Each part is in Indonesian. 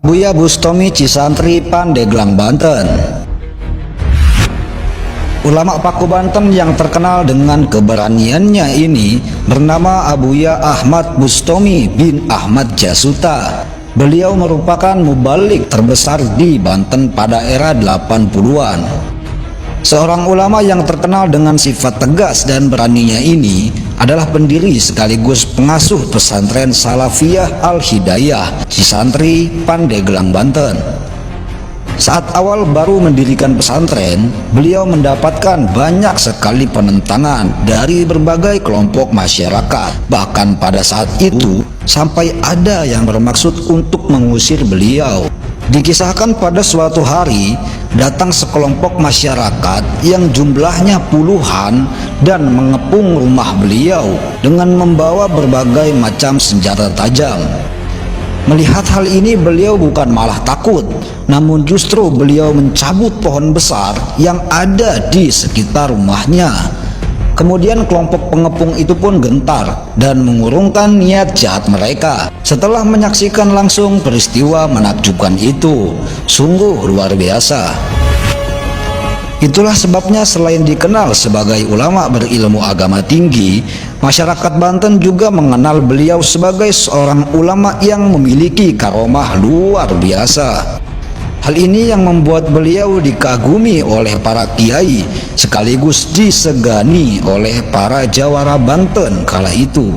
Abuya Bustami Cisantri, Pandeglang, Banten. Ulama Paku Banten yang terkenal dengan keberaniannya ini bernama Abuya Ahmad Bustami bin Ahmad Jasuta. Beliau merupakan mubalik terbesar di Banten pada era 80-an. Seorang ulama yang terkenal dengan sifat tegas dan beraninya ini adalah pendiri sekaligus pengasuh pesantren Salafiyah Al-Hidayah Cisantri, Pandeglang, Banten. Saat awal baru mendirikan pesantren, beliau mendapatkan banyak sekali penentangan dari berbagai kelompok masyarakat. Bahkan pada saat itu sampai ada yang bermaksud untuk mengusir beliau. Dikisahkan pada suatu hari datang sekelompok masyarakat yang jumlahnya puluhan dan mengepung rumah beliau dengan membawa berbagai macam senjata tajam. Melihat hal ini, beliau bukan malah takut, namun justru beliau mencabut pohon besar yang ada di sekitar rumahnya. Kemudian kelompok pengepung itu pun gentar dan mengurungkan niat jahat mereka. Setelah menyaksikan langsung peristiwa menakjubkan itu, sungguh luar biasa. Itulah sebabnya selain dikenal sebagai ulama berilmu agama tinggi, masyarakat Banten juga mengenal beliau sebagai seorang ulama yang memiliki karomah luar biasa. Hal ini yang membuat beliau dikagumi oleh para kiai sekaligus disegani oleh para jawara Banten kala itu.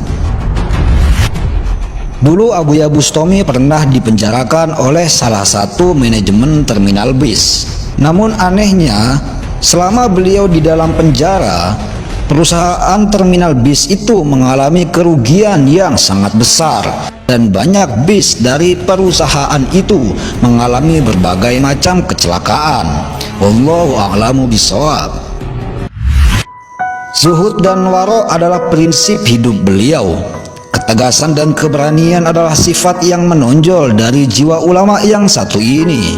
Dulu Abuya Bustami pernah dipenjarakan oleh salah satu manajemen terminal bis. Namun anehnya, selama beliau di dalam penjara, perusahaan terminal bis itu mengalami kerugian yang sangat besar dan banyak bis dari perusahaan itu mengalami berbagai macam kecelakaan. Wallahu a'lamu bishawab. Zuhud dan waro adalah prinsip hidup beliau. Ketegasan dan keberanian adalah sifat yang menonjol dari jiwa ulama yang satu ini.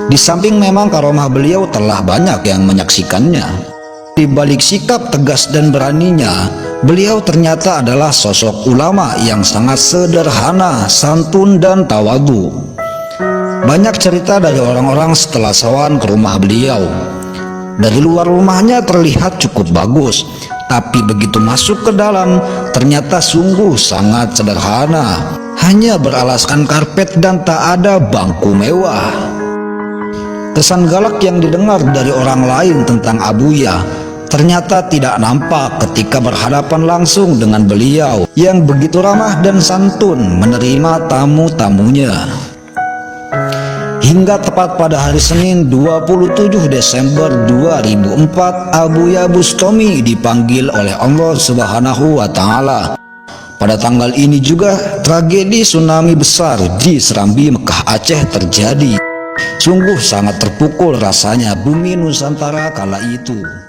Di samping memang karomah beliau telah banyak yang menyaksikannya, di balik sikap tegas dan beraninya, beliau ternyata adalah sosok ulama yang sangat sederhana, santun dan tawadu. Banyak cerita dari orang-orang setelah sawan ke rumah beliau. Dari luar rumahnya terlihat cukup bagus, tapi begitu masuk ke dalam ternyata sungguh sangat sederhana, hanya beralaskan karpet dan tak ada bangku mewah. Kesan galak yang didengar dari orang lain tentang Abuya ternyata tidak nampak ketika berhadapan langsung dengan beliau yang begitu ramah dan santun menerima tamu-tamunya. Hingga tepat pada hari Senin 27 Desember 2004, Abuya Bustami dipanggil oleh Allah Subhanahu wa Ta'ala. Pada tanggal ini juga tragedi tsunami besar di Serambi, Mekah, Aceh terjadi. Sungguh sangat terpukul rasanya bumi Nusantara kala itu.